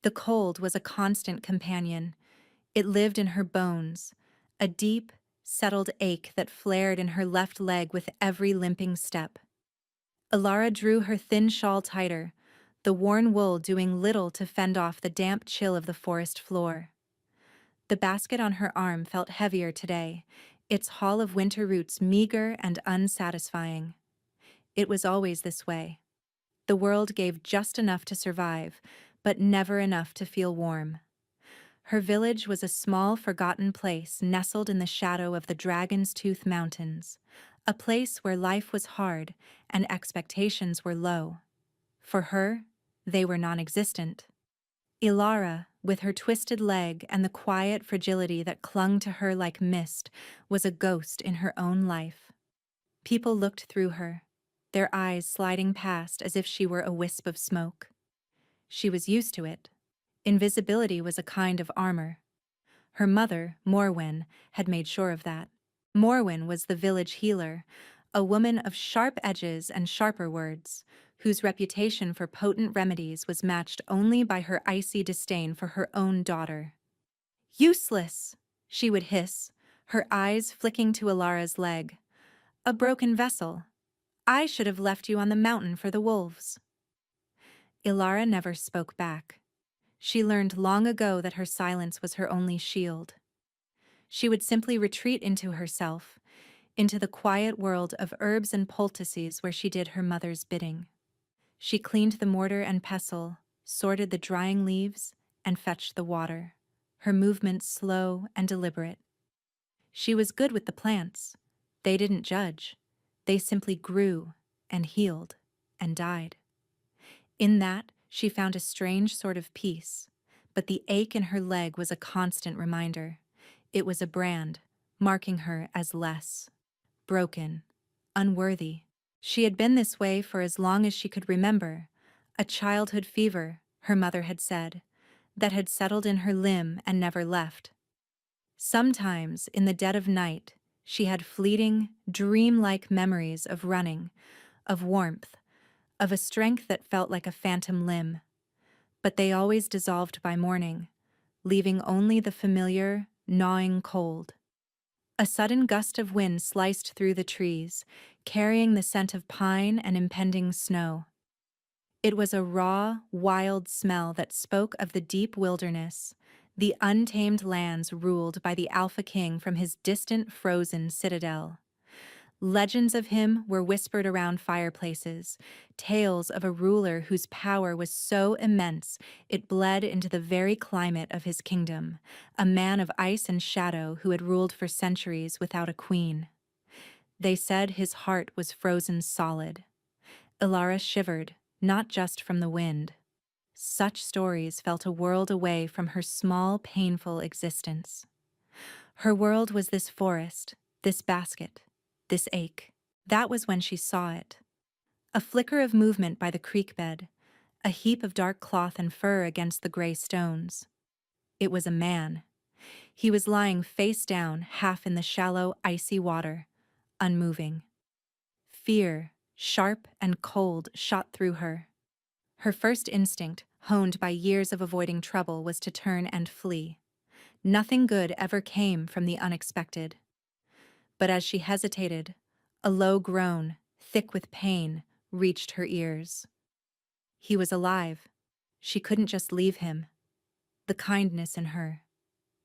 The cold was a constant companion. It lived in her bones, a deep, settled ache that flared in her left leg with every limping step. Ilara drew her thin shawl tighter, the worn wool doing little to fend off the damp chill of the forest floor. The basket on her arm felt heavier today, its haul of winter roots meager and unsatisfying. It was always this way. The world gave just enough to survive, but never enough to feel warm. Her village was a small, forgotten place nestled in the shadow of the Dragon's Tooth Mountains, a place where life was hard and expectations were low. For her, they were non-existent. Ilara, with her twisted leg and the quiet fragility that clung to her like mist, was a ghost in her own life. People looked through her, their eyes sliding past as if she were a wisp of smoke. She was used to it. Invisibility was a kind of armor. Her mother, Morwen, had made sure of that. Morwen was the village healer, a woman of sharp edges and sharper words, whose reputation for potent remedies was matched only by her icy disdain for her own daughter. "Useless!" she would hiss, her eyes flicking to Ilara's leg. "A broken vessel. I should have left you on the mountain for the wolves." Ilara never spoke back. She learned long ago that her silence was her only shield. She would simply retreat into herself, into the quiet world of herbs and poultices where she did her mother's bidding. She cleaned the mortar and pestle, sorted the drying leaves, and fetched the water, her movements slow and deliberate. She was good with the plants. They didn't judge. They simply grew and healed and died. In that, she found a strange sort of peace, but the ache in her leg was a constant reminder. It was a brand, marking her as less, broken, unworthy. She had been this way for as long as she could remember, a childhood fever, her mother had said, that had settled in her limb and never left. Sometimes, in the dead of night, she had fleeting, dream-like memories of running, of warmth, of a strength that felt like a phantom limb. But they always dissolved by morning, leaving only the familiar, gnawing cold. A sudden gust of wind sliced through the trees, carrying the scent of pine and impending snow. It was a raw, wild smell that spoke of the deep wilderness, the untamed lands ruled by the Alpha King from his distant frozen citadel. Legends of him were whispered around fireplaces, tales of a ruler whose power was so immense it bled into the very climate of his kingdom, a man of ice and shadow who had ruled for centuries without a queen. They said his heart was frozen solid. Ilara shivered, not just from the wind. Such stories felt a world away from her small, painful existence. Her world was this forest, this basket, this ache. That was when she saw it. A flicker of movement by the creek bed, a heap of dark cloth and fur against the gray stones. It was a man. He was lying face down, half in the shallow, icy water, unmoving. Fear, sharp and cold, shot through her. Her first instinct, honed by years of avoiding trouble, was to turn and flee. Nothing good ever came from the unexpected. But as she hesitated, a low groan, thick with pain, reached her ears. He was alive. She couldn't just leave him. The kindness in her,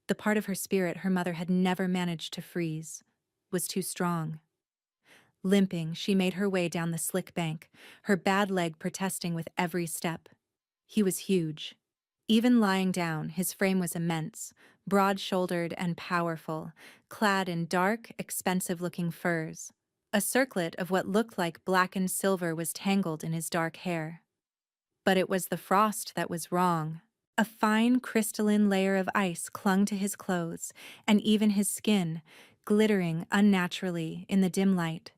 the part of her spirit her mother had never managed to freeze, was too strong. Limping, she made her way down the slick bank, her bad leg protesting with every step. He was huge. Even lying down, his frame was immense, broad-shouldered and powerful, clad in dark, expensive-looking furs. A circlet of what looked like blackened silver was tangled in his dark hair. But it was the frost that was wrong. A fine, crystalline layer of ice clung to his clothes, and even his skin, glittering unnaturally in the dim light.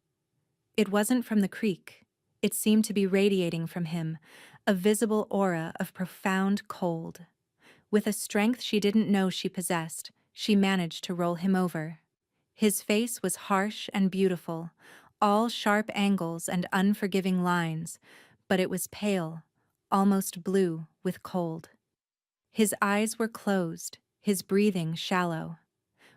It wasn't from the creek. It seemed to be radiating from him, a visible aura of profound cold. With a strength she didn't know she possessed, she managed to roll him over. His face was harsh and beautiful, all sharp angles and unforgiving lines, but it was pale, almost blue with cold. His eyes were closed, his breathing shallow.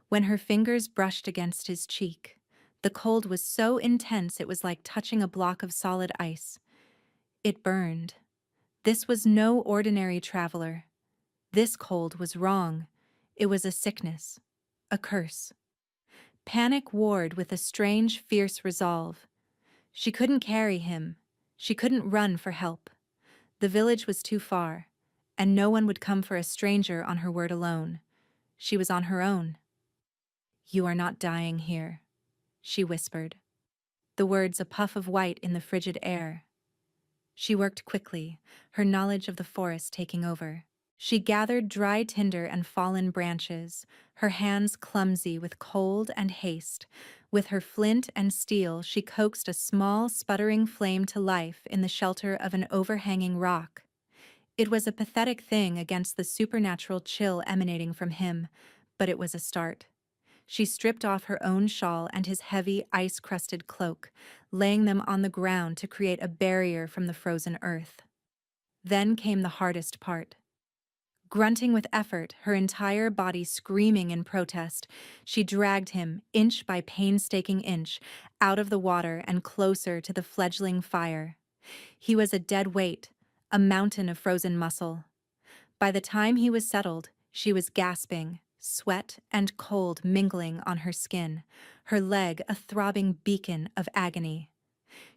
When her fingers brushed against his cheek, the cold was so intense it was like touching a block of solid ice. It burned. This was no ordinary traveler. This cold was wrong. It was a sickness, a curse. Panic warred with a strange, fierce resolve. She couldn't carry him. She couldn't run for help. The village was too far, and no one would come for a stranger on her word alone. She was on her own. "You are not dying here," she whispered, the words a puff of white in the frigid air. She worked quickly, her knowledge of the forest taking over. She gathered dry tinder and fallen branches, her hands clumsy with cold and haste. With her flint and steel, she coaxed a small, sputtering flame to life in the shelter of an overhanging rock. It was a pathetic thing against the supernatural chill emanating from him, but it was a start. She stripped off her own shawl and his heavy, ice-crusted cloak, laying them on the ground to create a barrier from the frozen earth. Then came the hardest part. Grunting with effort, her entire body screaming in protest, she dragged him, inch by painstaking inch, out of the water and closer to the fledgling fire. He was a dead weight, a mountain of frozen muscle. By the time he was settled, she was gasping, sweat and cold mingling on her skin, her leg a throbbing beacon of agony.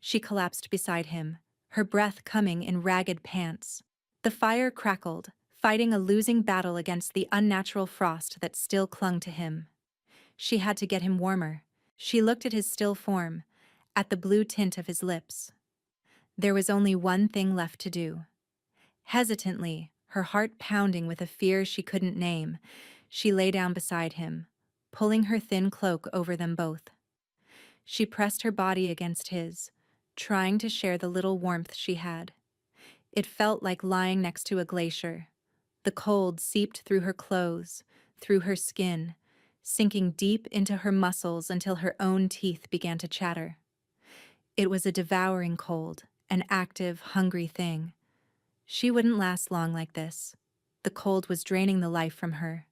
She collapsed beside him, her breath coming in ragged pants. The fire crackled, fighting a losing battle against the unnatural frost that still clung to him. She had to get him warmer. She looked at his still form, at the blue tint of his lips. There was only one thing left to do. Hesitantly, her heart pounding with a fear she couldn't name, she lay down beside him, pulling her thin cloak over them both. She pressed her body against his, trying to share the little warmth she had. It felt like lying next to a glacier. The cold seeped through her clothes, through her skin, sinking deep into her muscles until her own teeth began to chatter. It was a devouring cold, an active, hungry thing. She wouldn't last long like this. The cold was draining the life from her.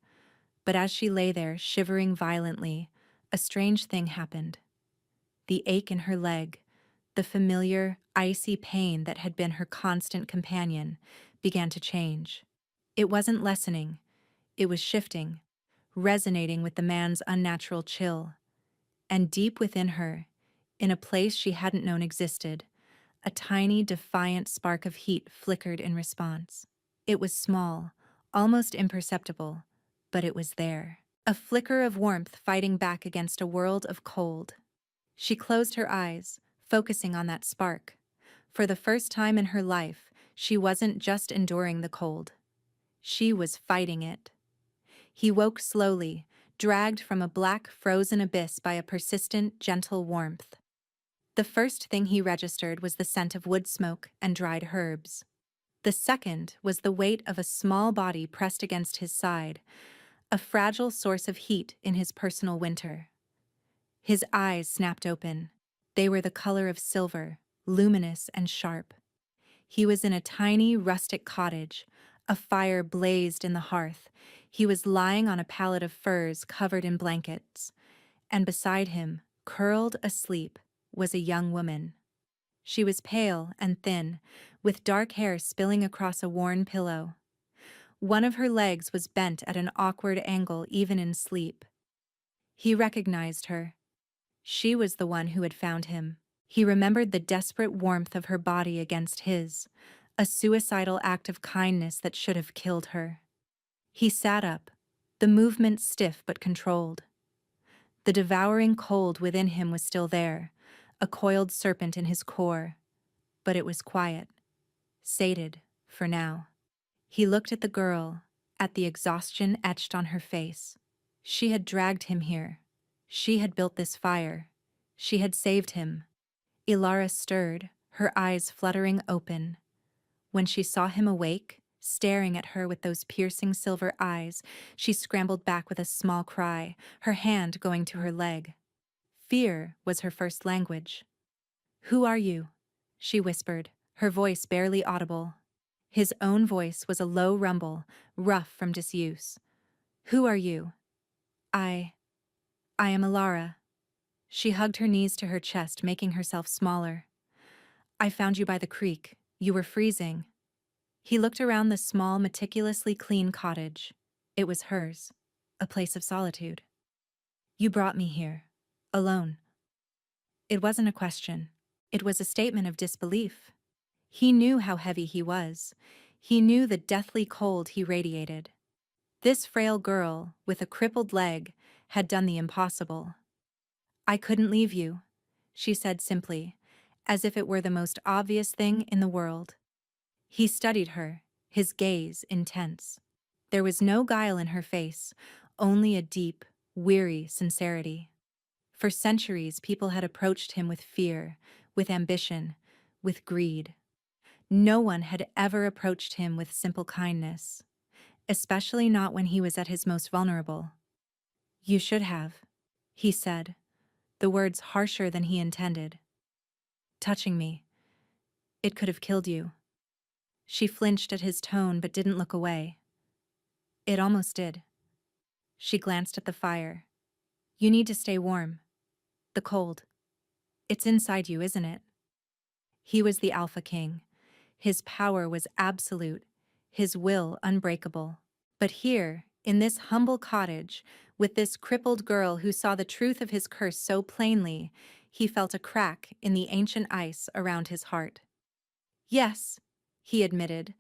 But as she lay there, shivering violently, a strange thing happened. The ache in her leg, the familiar, icy pain that had been her constant companion, began to change. It wasn't lessening, it was shifting, resonating with the man's unnatural chill. And deep within her, in a place she hadn't known existed, a tiny, defiant spark of heat flickered in response. It was small, almost imperceptible, but it was there. A flicker of warmth fighting back against a world of cold. She closed her eyes, focusing on that spark. For the first time in her life, she wasn't just enduring the cold. She was fighting it. He woke slowly, dragged from a black, frozen abyss by a persistent, gentle warmth. The first thing he registered was the scent of wood smoke and dried herbs. The second was the weight of a small body pressed against his side, a fragile source of heat in his personal winter. His eyes snapped open. They were the color of silver, luminous and sharp. He was in a tiny, rustic cottage. A fire blazed in the hearth. He was lying on a pallet of furs covered in blankets. And beside him, curled asleep, was a young woman. She was pale and thin, with dark hair spilling across a worn pillow. One of her legs was bent at an awkward angle even in sleep. He recognized her. She was the one who had found him. He remembered the desperate warmth of her body against his, a suicidal act of kindness that should have killed her. He sat up, the movement stiff but controlled. The devouring cold within him was still there, a coiled serpent in his core, but it was quiet, sated, for now. He looked at the girl, at the exhaustion etched on her face. She had dragged him here. She had built this fire. She had saved him. Ilara stirred, her eyes fluttering open. When she saw him awake, staring at her with those piercing silver eyes, she scrambled back with a small cry, her hand going to her leg. Fear was her first language. "Who are you?" she whispered, her voice barely audible. His own voice was a low rumble, rough from disuse. "Who are you?" I I am Alara." She hugged her knees to her chest, making herself smaller. "I found you by the creek. You were freezing." He looked around the small, meticulously clean cottage. It was hers, a place of solitude. "You brought me here, alone." It wasn't a question. It was a statement of disbelief. He knew how heavy he was. He knew the deathly cold he radiated. This frail girl, with a crippled leg, had done the impossible. "I couldn't leave you," she said simply, as if it were the most obvious thing in the world. He studied her, his gaze intense. There was no guile in her face, only a deep, weary sincerity. For centuries, people had approached him with fear, with ambition, with greed. No one had ever approached him with simple kindness, especially not when he was at his most vulnerable. "You should have," he said, the words harsher than he intended. "Touching me. It could have killed you." She flinched at his tone but didn't look away. "It almost did." She glanced at the fire. "You need to stay warm. The cold. It's inside you, isn't it?" He was the Alpha King. His power was absolute, his will unbreakable. But here, in this humble cottage, with this crippled girl who saw the truth of his curse so plainly, he felt a crack in the ancient ice around his heart. "Yes," he admitted,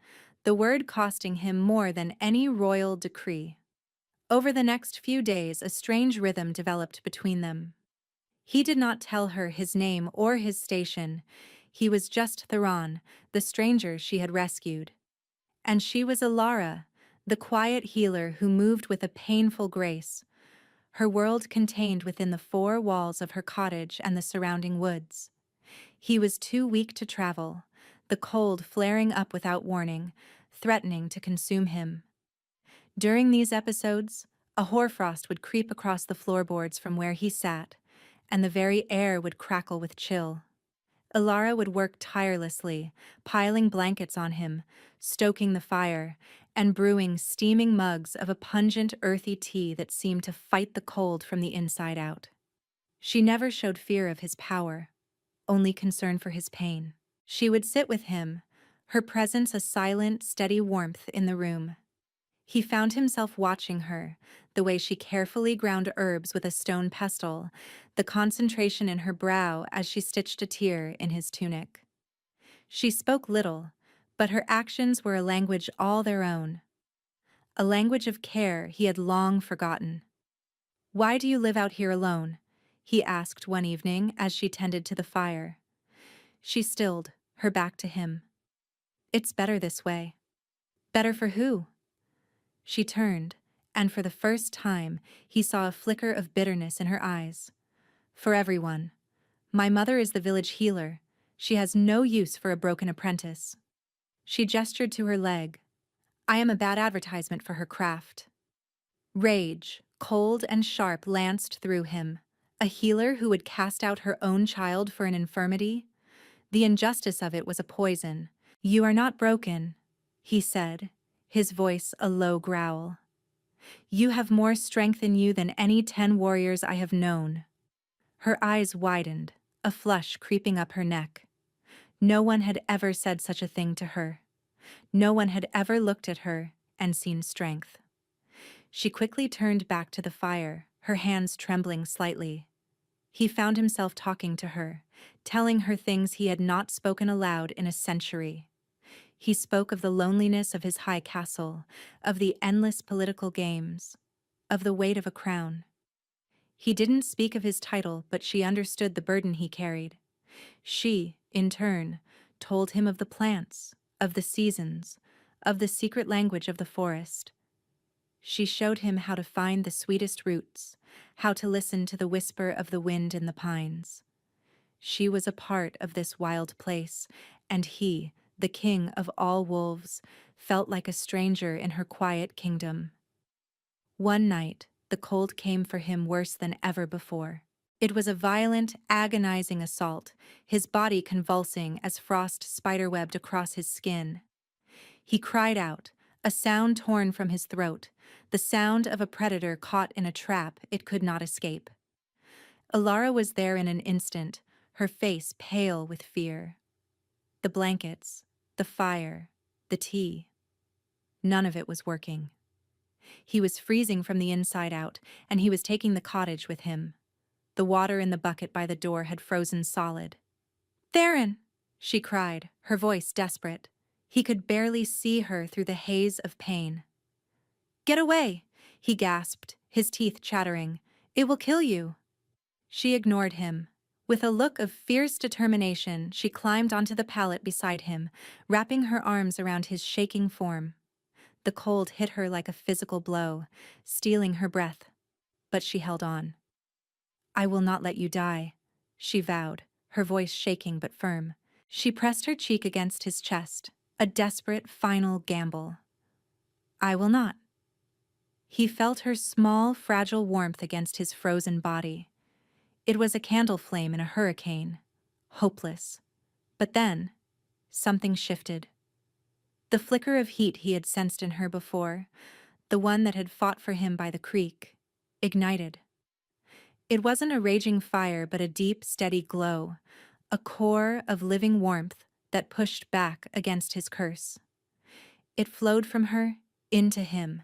the word costing him more than any royal decree. Over the next few days, a strange rhythm developed between them. He did not tell her his name or his station. He was just Theron, the stranger she had rescued. And she was Alara, the quiet healer who moved with a painful grace, her world contained within the four walls of her cottage and the surrounding woods. He was too weak to travel, the cold flaring up without warning, threatening to consume him. During these episodes, a hoarfrost would creep across the floorboards from where he sat, and the very air would crackle with chill. Alara would work tirelessly, piling blankets on him, stoking the fire, and brewing steaming mugs of a pungent, earthy tea that seemed to fight the cold from the inside out. She never showed fear of his power, only concern for his pain. She would sit with him, her presence a silent, steady warmth in the room. He found himself watching her, the way she carefully ground herbs with a stone pestle, the concentration in her brow as she stitched a tear in his tunic. She spoke little, but her actions were a language all their own, a language of care he had long forgotten. "Why do you live out here alone?" he asked one evening as she tended to the fire. She stilled, her back to him. "It's better this way." "Better for who?" She turned, and for the first time, he saw a flicker of bitterness in her eyes. "For everyone. My mother is the village healer. She has no use for a broken apprentice." She gestured to her leg. "I am a bad advertisement for her craft." Rage, cold and sharp, lanced through him. A healer who would cast out her own child for an infirmity? The injustice of it was a poison. "You are not broken," he said, his voice a low growl. "You have more strength in you than any 10 warriors I have known." Her eyes widened, a flush creeping up her neck. No one had ever said such a thing to her. No one had ever looked at her and seen strength. She quickly turned back to the fire, her hands trembling slightly. He found himself talking to her, telling her things he had not spoken aloud in a century. He spoke of the loneliness of his high castle, of the endless political games, of the weight of a crown. He didn't speak of his title, but she understood the burden he carried. She, in turn, told him of the plants, of the seasons, of the secret language of the forest. She showed him how to find the sweetest roots, how to listen to the whisper of the wind in the pines. She was a part of this wild place, and he, the king of all wolves, felt like a stranger in her quiet kingdom. One night, the cold came for him worse than ever before. It was a violent, agonizing assault, his body convulsing as frost spiderwebbed across his skin. He cried out, a sound torn from his throat, the sound of a predator caught in a trap it could not escape. Alara was there in an instant, her face pale with fear. The blankets, the fire, the tea. None of it was working. He was freezing from the inside out, and he was taking the cottage with him. The water in the bucket by the door had frozen solid. "Theron!" she cried, her voice desperate. He could barely see her through the haze of pain. "Get away!" he gasped, his teeth chattering. "It will kill you." She ignored him. With a look of fierce determination, she climbed onto the pallet beside him, wrapping her arms around his shaking form. The cold hit her like a physical blow, stealing her breath. But she held on. "I will not let you die," she vowed, her voice shaking but firm. She pressed her cheek against his chest, a desperate final gamble. "I will not." He felt her small, fragile warmth against his frozen body. It was a candle flame in a hurricane. Hopeless. But then, something shifted. The flicker of heat he had sensed in her before, the one that had fought for him by the creek, ignited. It wasn't a raging fire, but a deep, steady glow, a core of living warmth that pushed back against his curse. It flowed from her into him,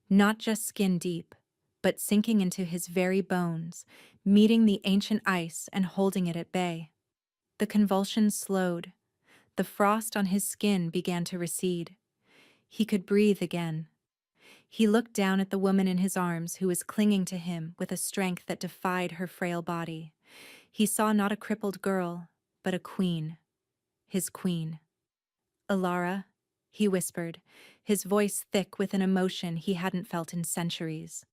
not just skin deep, but sinking into his very bones, meeting the ancient ice and holding it at bay. The convulsions slowed. The frost on his skin began to recede. He could breathe again. He looked down at the woman in his arms who was clinging to him with a strength that defied her frail body. He saw not a crippled girl, but a queen. His queen. "Alara," he whispered, his voice thick with an emotion he hadn't felt in centuries.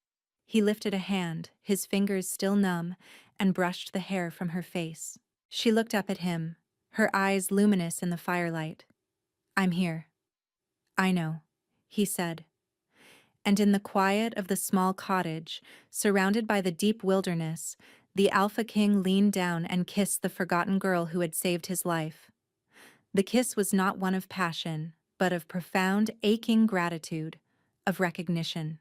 He lifted a hand, his fingers still numb, and brushed the hair from her face. She looked up at him, her eyes luminous in the firelight. "I'm here." "I know," he said. And in the quiet of the small cottage, surrounded by the deep wilderness, the Alpha King leaned down and kissed the forgotten girl who had saved his life. The kiss was not one of passion, but of profound, aching gratitude, of recognition.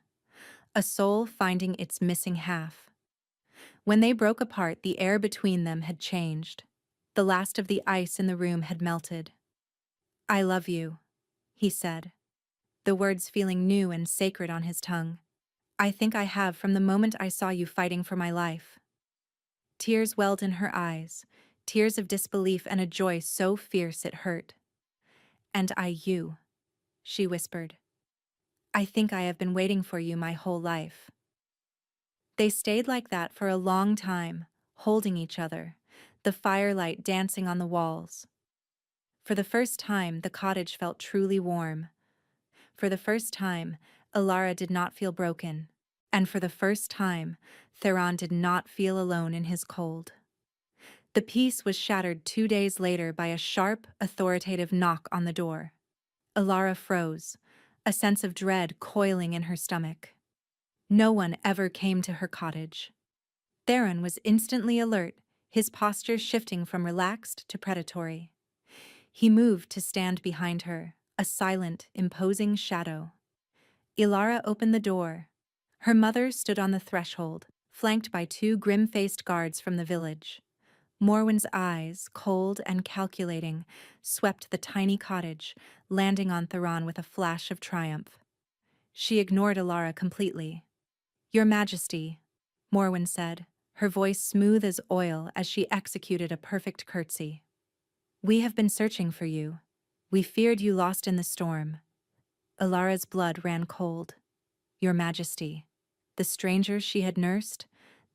A soul finding its missing half. When they broke apart, the air between them had changed. The last of the ice in the room had melted. "I love you," he said, the words feeling new and sacred on his tongue. "I think I have from the moment I saw you fighting for my life." Tears welled in her eyes, tears of disbelief and a joy so fierce it hurt. "And you," she whispered. "I think I have been waiting for you my whole life." They stayed like that for a long time, holding each other, the firelight dancing on the walls. For the first time, the cottage felt truly warm. For the first time, Alara did not feel broken. And for the first time, Theron did not feel alone in his cold. The peace was shattered 2 days later by a sharp, authoritative knock on the door. Alara froze, a sense of dread coiling in her stomach. No one ever came to her cottage. Theron was instantly alert, his posture shifting from relaxed to predatory. He moved to stand behind her, a silent, imposing shadow. Ilara opened the door. Her mother stood on the threshold, flanked by 2 grim-faced guards from the village. Morwen's eyes, cold and calculating, swept the tiny cottage, landing on Theron with a flash of triumph. She ignored Ilara completely. "Your Majesty," Morwen said, her voice smooth as oil as she executed a perfect curtsy. "We have been searching for you. We feared you lost in the storm." Ilara's blood ran cold. "Your Majesty." The stranger she had nursed,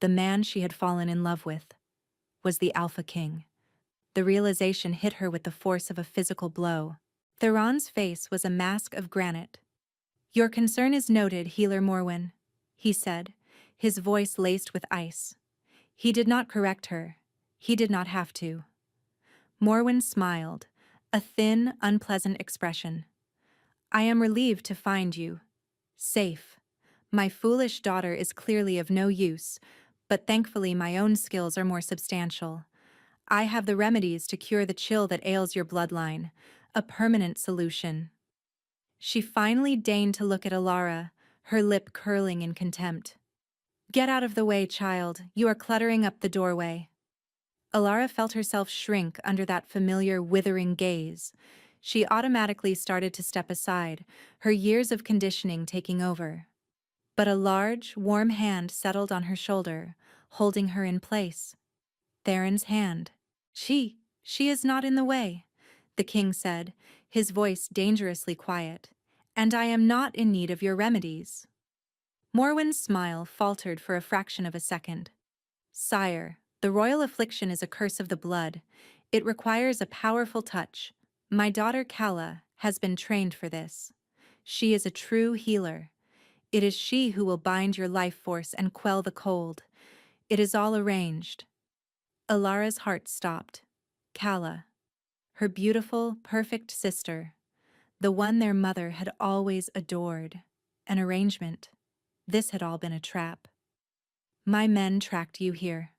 the man she had fallen in love with, was the Alpha King. The realization hit her with the force of a physical blow. Theron's face was a mask of granite. "Your concern is noted, Healer Morwen," he said, his voice laced with ice. He did not correct her. He did not have to. Morwen smiled, a thin, unpleasant expression. "I am relieved to find you safe. My foolish daughter is clearly of no use, but thankfully my own skills are more substantial. I have the remedies to cure the chill that ails your bloodline, a permanent solution." She finally deigned to look at Alara, her lip curling in contempt. "Get out of the way, child. You are cluttering up the doorway." Alara felt herself shrink under that familiar, withering gaze. She automatically started to step aside, her years of conditioning taking over. But a large, warm hand settled on her shoulder, holding her in place. Theron's hand. She is not in the way," the king said, his voice dangerously quiet. "And I am not in need of your remedies." Morwen's smile faltered for a fraction of a second. "Sire, the royal affliction is a curse of the blood. It requires a powerful touch. My daughter Kala has been trained for this. She is a true healer. It is she who will bind your life force and quell the cold. It is all arranged." Alara's heart stopped. Kala, her beautiful, perfect sister, the one their mother had always adored. An arrangement. This had all been a trap. "My men tracked you here,"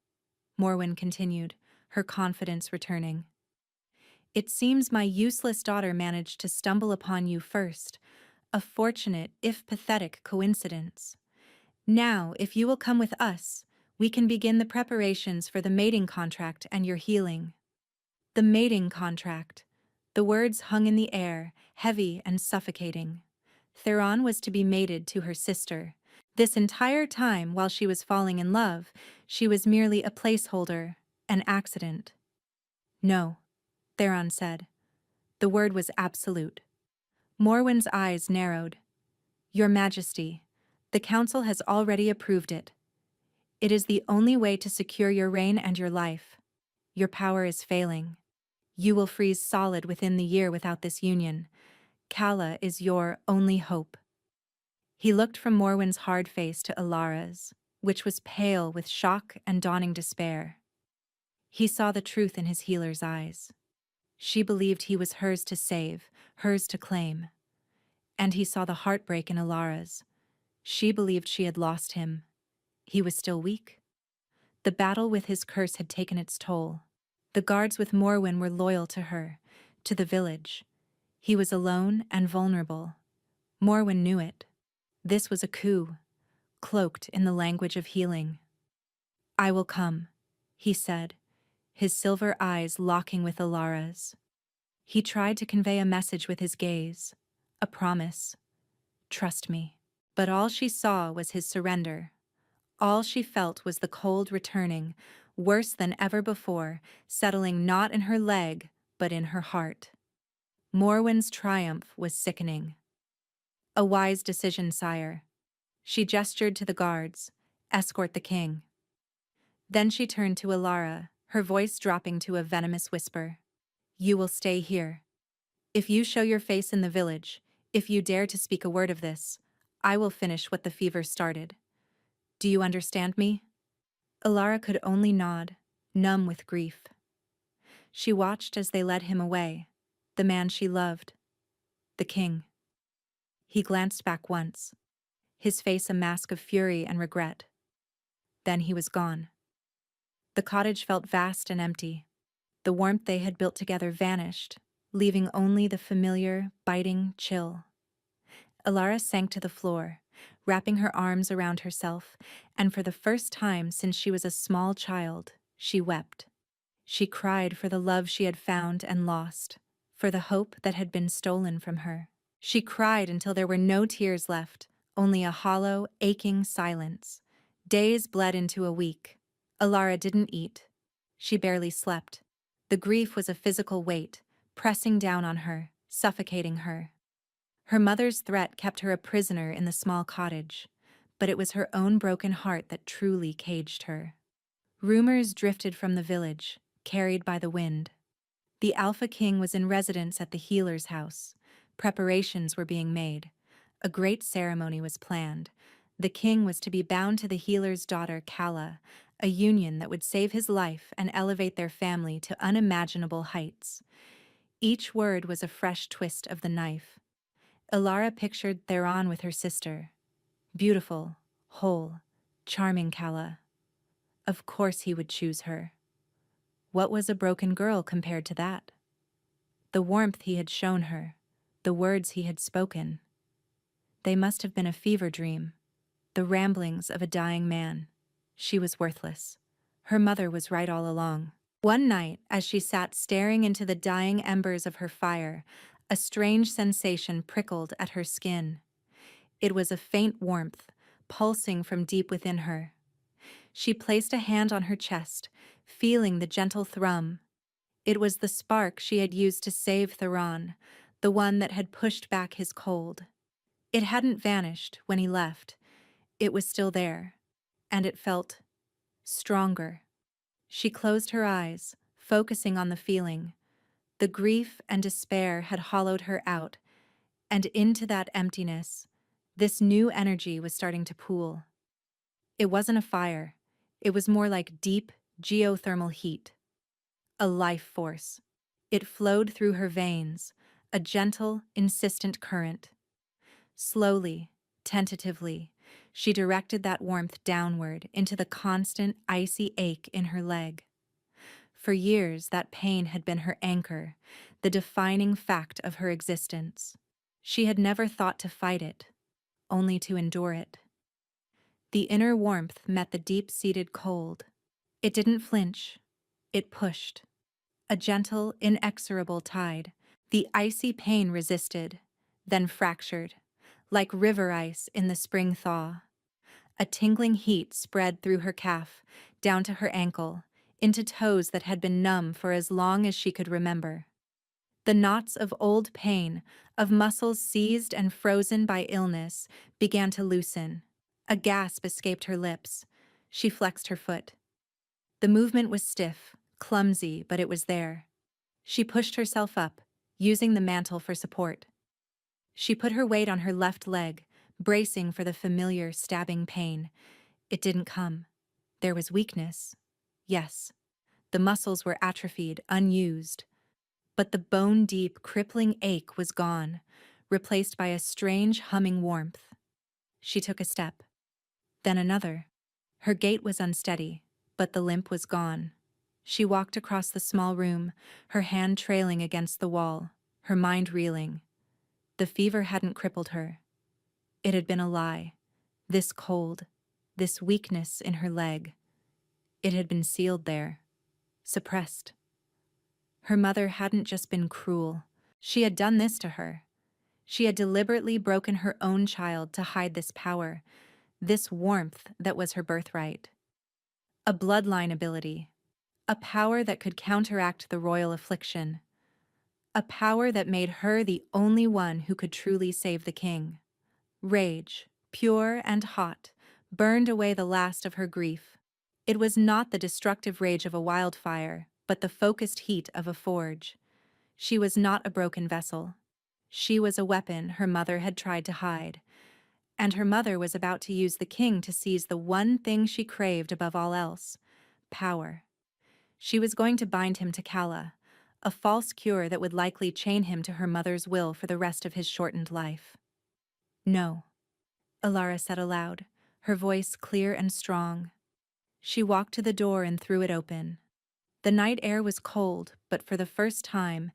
Morwen continued, her confidence returning. "It seems my useless daughter managed to stumble upon you first, a fortunate, if pathetic, coincidence. Now, if you will come with us, we can begin the preparations for the mating contract and your healing." The mating contract. The words hung in the air, heavy and suffocating. Theron was to be mated to her sister. This entire time, while she was falling in love, she was merely a placeholder, an accident. "No," Theron said. The word was absolute. Morwen's eyes narrowed. "Your Majesty, the Council has already approved it. It is the only way to secure your reign and your life. Your power is failing. You will freeze solid within the year without this union. Kala is your only hope." He looked from Morwen's hard face to Alara's, which was pale with shock and dawning despair. He saw the truth in his healer's eyes. She believed he was hers to save, hers to claim. And he saw the heartbreak in Alara's. She believed she had lost him. He was still weak. The battle with his curse had taken its toll. The guards with Morwen were loyal to her, to the village. He was alone and vulnerable. Morwen knew it. This was a coup, cloaked in the language of healing. "I will come," he said, his silver eyes locking with Alara's. He tried to convey a message with his gaze, a promise. "Trust me." But all she saw was his surrender. All she felt was the cold returning, worse than ever before, settling not in her leg, but in her heart. Morwen's triumph was sickening. "A wise decision, sire." She gestured to the guards. "Escort the king." Then she turned to Alara, her voice dropping to a venomous whisper. "You will stay here. If you show your face in the village, if you dare to speak a word of this, I will finish what the fever started. Do you understand me?" Alara could only nod, numb with grief. She watched as they led him away, the man she loved, the king. He glanced back once, his face a mask of fury and regret. Then he was gone. The cottage felt vast and empty. The warmth they had built together vanished, leaving only the familiar, biting chill. Alara sank to the floor, wrapping her arms around herself, and for the first time since she was a small child, she wept. She cried for the love she had found and lost, for the hope that had been stolen from her. She cried until there were no tears left, only a hollow, aching silence. Days bled into a week. Alara didn't eat. She barely slept. The grief was a physical weight, pressing down on her, suffocating her. Her mother's threat kept her a prisoner in the small cottage, but it was her own broken heart that truly caged her. Rumors drifted from the village, carried by the wind. The Alpha King was in residence at the healer's house. Preparations were being made. A great ceremony was planned. The king was to be bound to the healer's daughter, Kala, a union that would save his life and elevate their family to unimaginable heights. Each word was a fresh twist of the knife. Alara pictured Theron with her sister. Beautiful, whole, charming Kala. Of course he would choose her. What was a broken girl compared to that? The warmth he had shown her, The words he had spoken. They must have been a fever dream, the ramblings of a dying man. She was worthless. Her mother was right all along. One night, as she sat staring into the dying embers of her fire, a strange sensation prickled at her skin. It was a faint warmth, pulsing from deep within her. She placed a hand on her chest, feeling the gentle thrum. It was the spark she had used to save Theron, the one that had pushed back his cold. It hadn't vanished when he left. It was still there, and it felt stronger. She closed her eyes, focusing on the feeling. The grief and despair had hollowed her out, and into that emptiness, this new energy was starting to pool. It wasn't a fire. It was more like deep, geothermal heat. A life force. It flowed through her veins, a gentle, insistent current. Slowly, tentatively, she directed that warmth downward into the constant, icy ache in her leg. For years, that pain had been her anchor, the defining fact of her existence. She had never thought to fight it, only to endure it. The inner warmth met the deep-seated cold. It didn't flinch. It pushed. A gentle, inexorable tide. The icy pain resisted, then fractured, like river ice in the spring thaw. A tingling heat spread through her calf, down to her ankle, into toes that had been numb for as long as she could remember. The knots of old pain, of muscles seized and frozen by illness, began to loosen. A gasp escaped her lips. She flexed her foot. The movement was stiff, clumsy, but it was there. She pushed herself up, using the mantle for support. She put her weight on her left leg, bracing for the familiar stabbing pain. It didn't come. There was weakness. Yes. The muscles were atrophied, unused. But the bone-deep, crippling ache was gone, replaced by a strange humming warmth. She took a step. Then another. Her gait was unsteady, but the limp was gone. She walked across the small room, her hand trailing against the wall, her mind reeling. The fever hadn't crippled her. It had been a lie. This cold, this weakness in her leg. It had been sealed there, suppressed. Her mother hadn't just been cruel. She had done this to her. She had deliberately broken her own child to hide this power, this warmth that was her birthright. A bloodline ability. A power that could counteract the royal affliction. A power that made her the only one who could truly save the king. Rage, pure and hot, burned away the last of her grief. It was not the destructive rage of a wildfire, but the focused heat of a forge. She was not a broken vessel. She was a weapon her mother had tried to hide, and her mother was about to use the king to seize the one thing she craved above all else: power. She was going to bind him to Calla, a false cure that would likely chain him to her mother's will for the rest of his shortened life. No, Alara said aloud, her voice clear and strong. She walked to the door and threw it open. The night air was cold, but for the first time,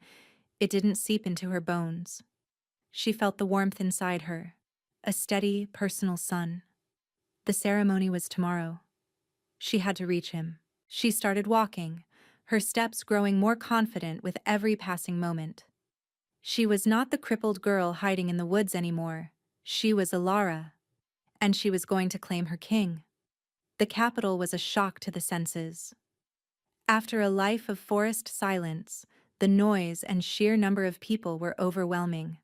it didn't seep into her bones. She felt the warmth inside her, a steady, personal sun. The ceremony was tomorrow. She had to reach him. She started walking, her steps growing more confident with every passing moment. She was not the crippled girl hiding in the woods anymore. She was Alara, and she was going to claim her king. The capital was a shock to the senses. After a life of forest silence, the noise and sheer number of people were overwhelming.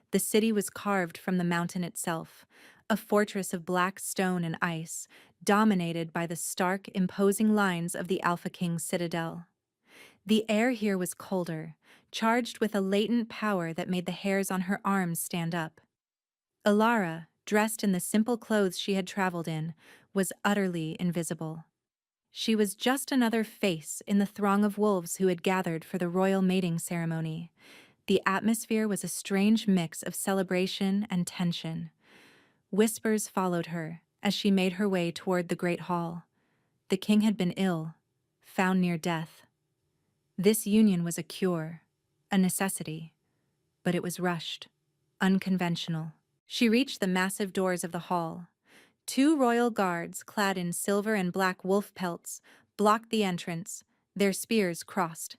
The city was carved from the mountain itself, a fortress of black stone and ice, dominated by the stark, imposing lines of the Alpha King's citadel. The air here was colder, charged with a latent power that made the hairs on her arms stand up. Alara, dressed in the simple clothes she had traveled in, was utterly invisible. She was just another face in the throng of wolves who had gathered for the royal mating ceremony. The atmosphere was a strange mix of celebration and tension. Whispers followed her as she made her way toward the great hall. The king had been ill, found near death. This union was a cure, a necessity. but it was rushed, unconventional. She reached the massive doors of the hall. Two royal guards, clad in silver and black wolf pelts, blocked the entrance, their spears crossed.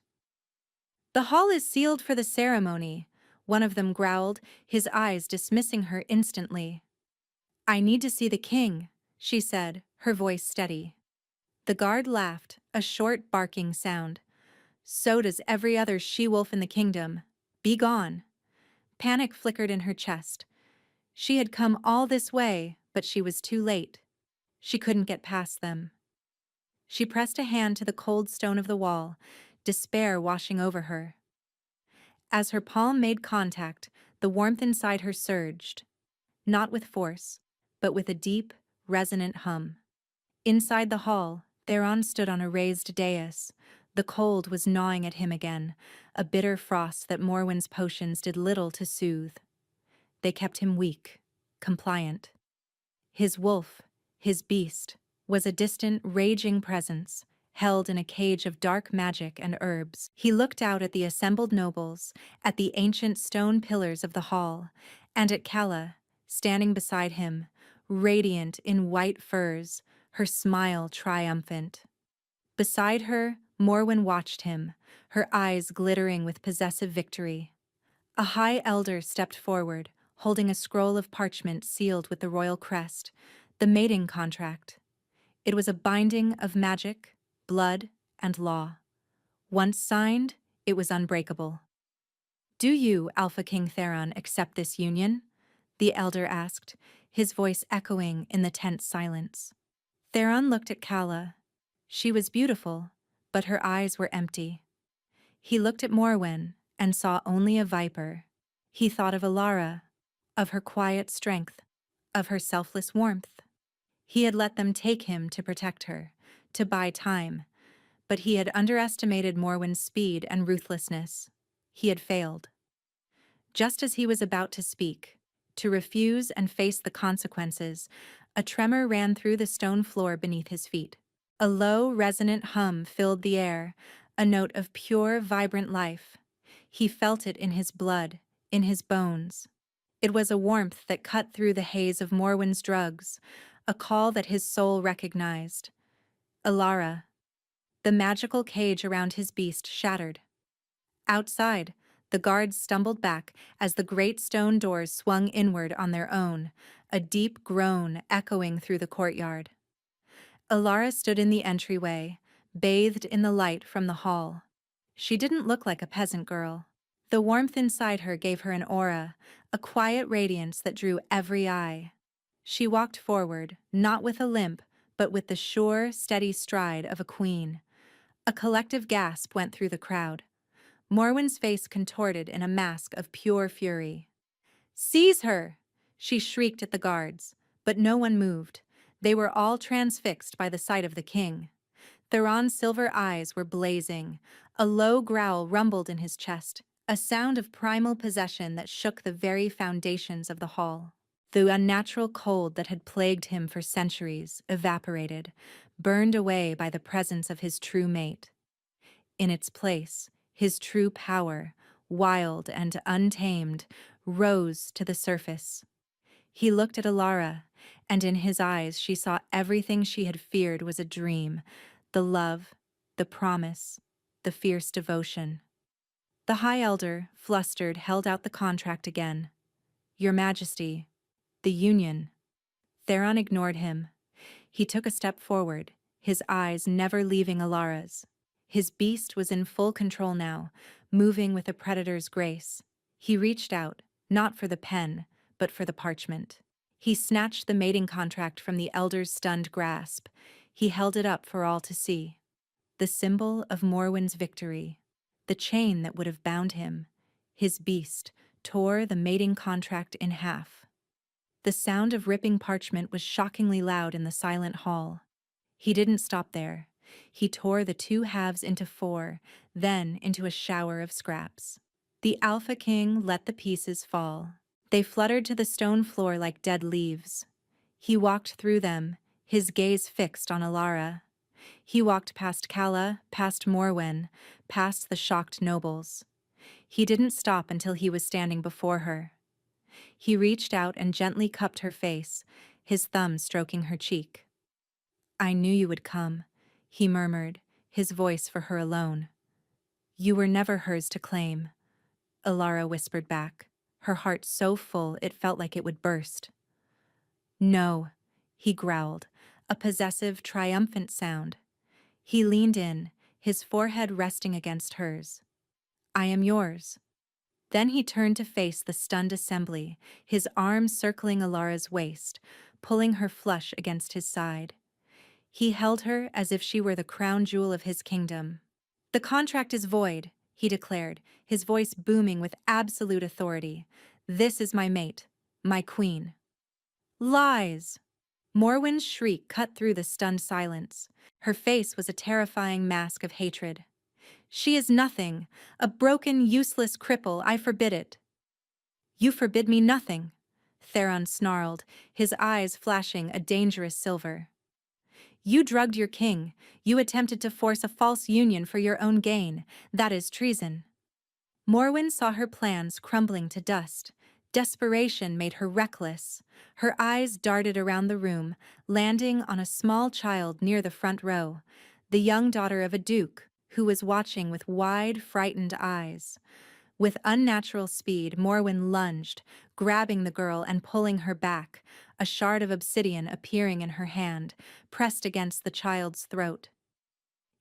"The hall is sealed for the ceremony," one of them growled, his eyes dismissing her instantly. "I need to see the king," she said, her voice steady. The guard laughed, a short barking sound. "So does every other she-wolf in the kingdom. Be gone." Panic flickered in her chest. She had come all this way, but she was too late. She couldn't get past them. She pressed a hand to the cold stone of the wall, despair washing over her. As her palm made contact, the warmth inside her surged, not with force, but with a deep, resonant hum. Inside the hall, Theron stood on a raised dais. The cold was gnawing at him again, a bitter frost that Morwen's potions did little to soothe. They kept him weak, compliant. His wolf, his beast, was a distant, raging presence, held in a cage of dark magic and herbs. He looked out at the assembled nobles, at the ancient stone pillars of the hall, and at Calla, standing beside him, radiant in white furs, her smile triumphant. Beside her, Morwen watched him, her eyes glittering with possessive victory. A high elder stepped forward, holding a scroll of parchment sealed with the royal crest, the mating contract. It was a binding of magic, blood, and law. Once signed, it was unbreakable. "Do you, Alpha King Theron, accept this union?" the elder asked, his voice echoing in the tense silence. Theron looked at Calla. She was beautiful, but her eyes were empty. He looked at Morwen and saw only a viper. He thought of Alara, of her quiet strength, of her selfless warmth. He had let them take him to protect her, to buy time, but he had underestimated Morwen's speed and ruthlessness. He had failed. Just as he was about to speak, to refuse and face the consequences, a tremor ran through the stone floor beneath his feet. A low, resonant hum filled the air, a note of pure, vibrant life. He felt it in his blood, in his bones. It was a warmth that cut through the haze of Morwen's drugs, a call that his soul recognized. Alara. The magical cage around his beast shattered. Outside, the guards stumbled back as the great stone doors swung inward on their own, a deep groan echoing through the courtyard. Alara stood in the entryway, bathed in the light from the hall. She didn't look like a peasant girl. The warmth inside her gave her an aura, a quiet radiance that drew every eye. She walked forward, not with a limp, but with the sure, steady stride of a queen. A collective gasp went through the crowd. Morwen's face contorted in a mask of pure fury. "Seize her!" she shrieked at the guards, but no one moved. They were all transfixed by the sight of the king. Theron's silver eyes were blazing. A low growl rumbled in his chest, a sound of primal possession that shook the very foundations of the hall. The unnatural cold that had plagued him for centuries evaporated, burned away by the presence of his true mate. In its place, his true power, wild and untamed, rose to the surface. He looked at Alara, and in his eyes she saw everything she had feared was a dream: the love, the promise, the fierce devotion. The High Elder, flustered, held out the contract again. "Your Majesty, the Union." Theron ignored him. He took a step forward, his eyes never leaving Alara's. His beast was in full control now, moving with a predator's grace. He reached out, not for the pen, but for the parchment. He snatched the mating contract from the elder's stunned grasp. He held it up for all to see. The symbol of Morwen's victory. The chain that would have bound him. His beast tore the mating contract in half. The sound of ripping parchment was shockingly loud in the silent hall. He didn't stop there. He tore the two halves into four, then into a shower of scraps. The Alpha King let the pieces fall. They fluttered to the stone floor like dead leaves. He walked through them, his gaze fixed on Alara. He walked past Calla, past Morwen, past the shocked nobles. He didn't stop until he was standing before her. He reached out and gently cupped her face, his thumb stroking her cheek. "I knew you would come," he murmured, his voice for her alone. "You were never hers to claim," Alara whispered back, her heart so full it felt like it would burst. "No," he growled, a possessive, triumphant sound. He leaned in, his forehead resting against hers. "I am yours." Then he turned to face the stunned assembly, his arms circling Alara's waist, pulling her flush against his side. He held her as if she were the crown jewel of his kingdom. "The contract is void," he declared, his voice booming with absolute authority. "This is my mate, my queen." "Lies!" Morwen's shriek cut through the stunned silence. Her face was a terrifying mask of hatred. "She is nothing, a broken, useless cripple, I forbid it." "You forbid me nothing," Theron snarled, his eyes flashing a dangerous silver. "You drugged your king, you attempted to force a false union for your own gain. That is treason." Morwen saw her plans crumbling to dust. Desperation made her reckless. Her eyes darted around the room, landing on a small child near the front row, the young daughter of a duke, who was watching with wide, frightened eyes. With unnatural speed, Morwen lunged, grabbing the girl and pulling her back, a shard of obsidian appearing in her hand, pressed against the child's throat.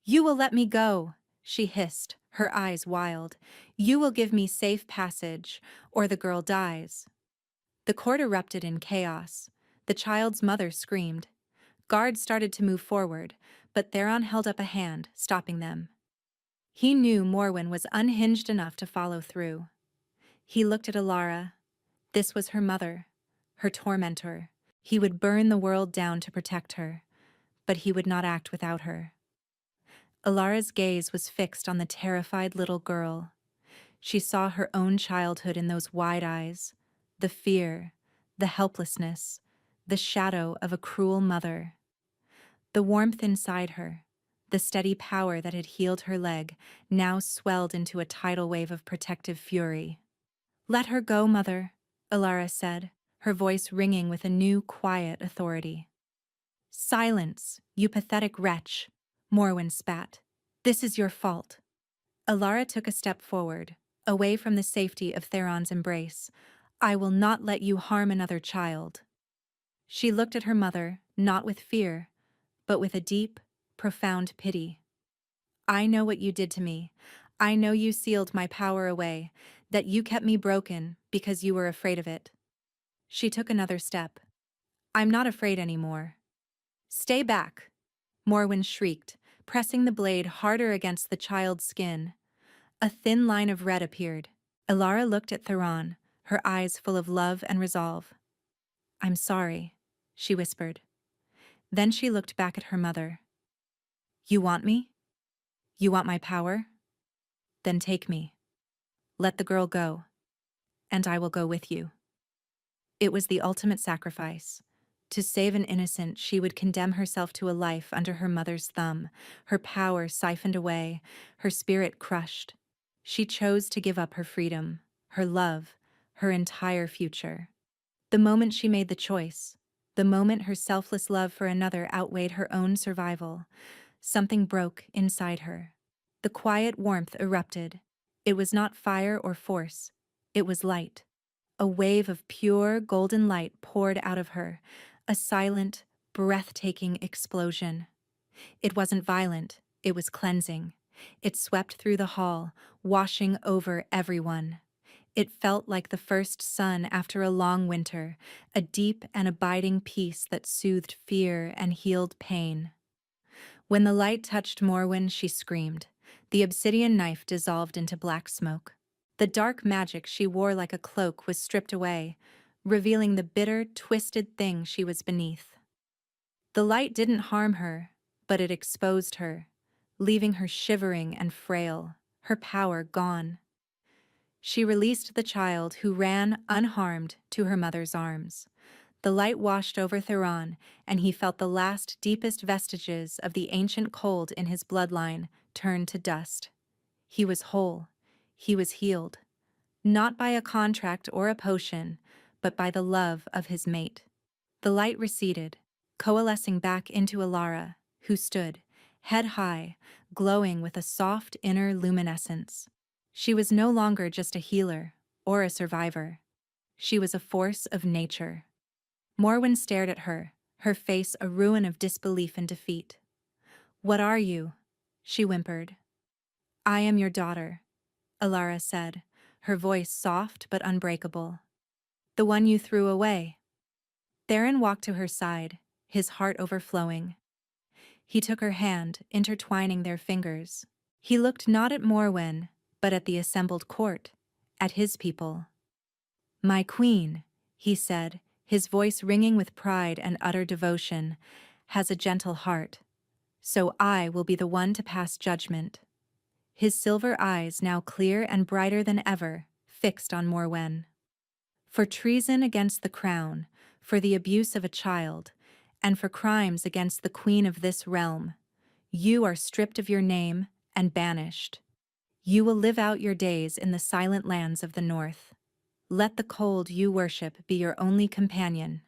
"You will let me go," she hissed, her eyes wild. "You will give me safe passage, or the girl dies." The court erupted in chaos. The child's mother screamed. Guards started to move forward, but Theron held up a hand, stopping them. He knew Morwen was unhinged enough to follow through. He looked at Alara. This was her mother, her tormentor. He would burn the world down to protect her, but he would not act without her. Alara's gaze was fixed on the terrified little girl. She saw her own childhood in those wide eyes, the fear, the helplessness, the shadow of a cruel mother. The warmth inside her, the steady power that had healed her leg, now swelled into a tidal wave of protective fury. "Let her go, mother," Alara said, her voice ringing with a new, quiet authority. "Silence, you pathetic wretch," Morwen spat. "This is your fault." Alara took a step forward, away from the safety of Theron's embrace. "I will not let you harm another child." She looked at her mother, not with fear, but with a deep, profound pity. "I know what you did to me. I know you sealed my power away, that you kept me broken because you were afraid of it." She took another step. "I'm not afraid anymore." "Stay back," Morwen shrieked, pressing the blade harder against the child's skin. A thin line of red appeared. Alara looked at Theron, her eyes full of love and resolve. "I'm sorry," she whispered. Then she looked back at her mother. "You want me? You want my power? Then take me. Let the girl go, and I will go with you." It was the ultimate sacrifice. To save an innocent, she would condemn herself to a life under her mother's thumb, her power siphoned away, her spirit crushed. She chose to give up her freedom, her love, her entire future. The moment she made the choice, the moment her selfless love for another outweighed her own survival, something broke inside her. The quiet warmth erupted. It was not fire or force. It was light. A wave of pure, golden light poured out of her, a silent, breathtaking explosion. It wasn't violent, it was cleansing. It swept through the hall, washing over everyone. It felt like the first sun after a long winter, a deep and abiding peace that soothed fear and healed pain. When the light touched Morwen, she screamed. The obsidian knife dissolved into black smoke. The dark magic she wore like a cloak was stripped away, revealing the bitter, twisted thing she was beneath. The light didn't harm her, but it exposed her, leaving her shivering and frail, her power gone. She released the child, who ran unharmed to her mother's arms. The light washed over Theron, and he felt the last, deepest vestiges of the ancient cold in his bloodline turn to dust. He was whole. He was healed. not by a contract or a potion, but by the love of his mate. The light receded, coalescing back into Alara, who stood, head high, glowing with a soft inner luminescence. She was no longer just a healer or a survivor. She was a force of nature. Morwen stared at her, her face a ruin of disbelief and defeat. "What are you?" she whimpered. "I am your daughter," Alara said, her voice soft but unbreakable. "The one you threw away." Theron walked to her side, his heart overflowing. He took her hand, intertwining their fingers. He looked not at Morwen, but at the assembled court, at his people. "My queen," he said, his voice ringing with pride and utter devotion, "has a gentle heart. So I will be the one to pass judgment." His silver eyes, now clear and brighter than ever, fixed on Morwen. "For treason against the crown, for the abuse of a child, and for crimes against the queen of this realm, you are stripped of your name and banished. You will live out your days in the silent lands of the north. Let the cold you worship be your only companion."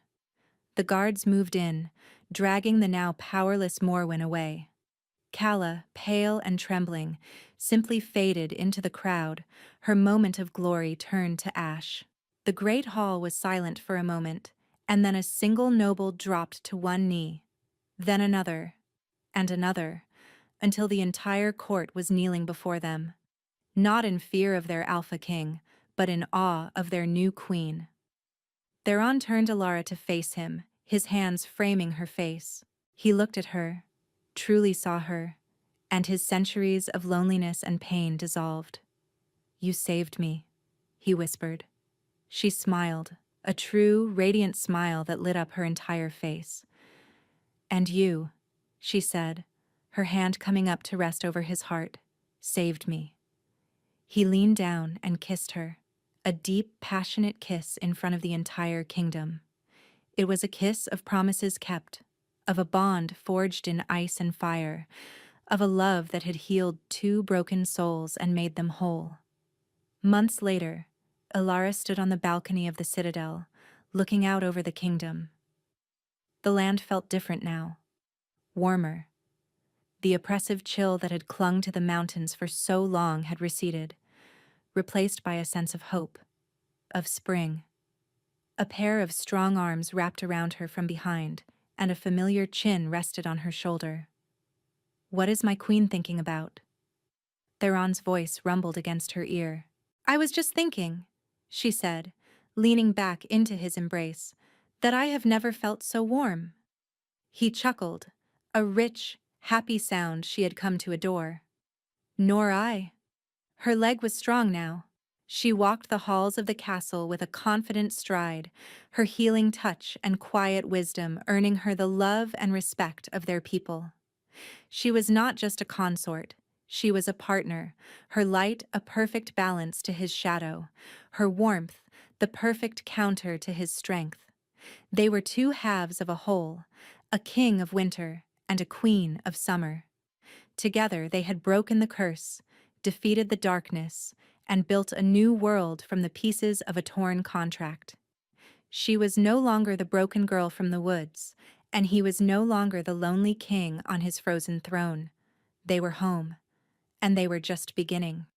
The guards moved in, dragging the now powerless Morwen away. Calla, pale and trembling, simply faded into the crowd, her moment of glory turned to ash. The great hall was silent for a moment, and then a single noble dropped to one knee, then another, and another, until the entire court was kneeling before them, not in fear of their Alpha King, but in awe of their new queen. Theron turned Alara to face him, his hands framing her face. He looked at her, truly saw her, and his centuries of loneliness and pain dissolved. "You saved me," he whispered. She smiled, a true, radiant smile that lit up her entire face. "And you," she said, her hand coming up to rest over his heart, "saved me." He leaned down and kissed her, a deep, passionate kiss in front of the entire kingdom. It was a kiss of promises kept, of a bond forged in ice and fire, of a love that had healed two broken souls and made them whole. Months later, Alara stood on the balcony of the citadel, looking out over the kingdom. The land felt different now, warmer. The oppressive chill that had clung to the mountains for so long had receded, replaced by a sense of hope, of spring. A pair of strong arms wrapped around her from behind, and a familiar chin rested on her shoulder. "What is my queen thinking about?" Theron's voice rumbled against her ear. "I was just thinking," she said, leaning back into his embrace, "that I have never felt so warm." He chuckled, a rich, happy sound she had come to adore. "Nor I." Her leg was strong now. She walked the halls of the castle with a confident stride, her healing touch and quiet wisdom earning her the love and respect of their people. She was not just a consort, she was a partner, her light a perfect balance to his shadow, her warmth the perfect counter to his strength. They were two halves of a whole, a king of winter and a queen of summer. Together they had broken the curse, defeated the darkness, and built a new world from the pieces of a torn contract. She was no longer the broken girl from the woods, and he was no longer the lonely king on his frozen throne. They were home, and they were just beginning.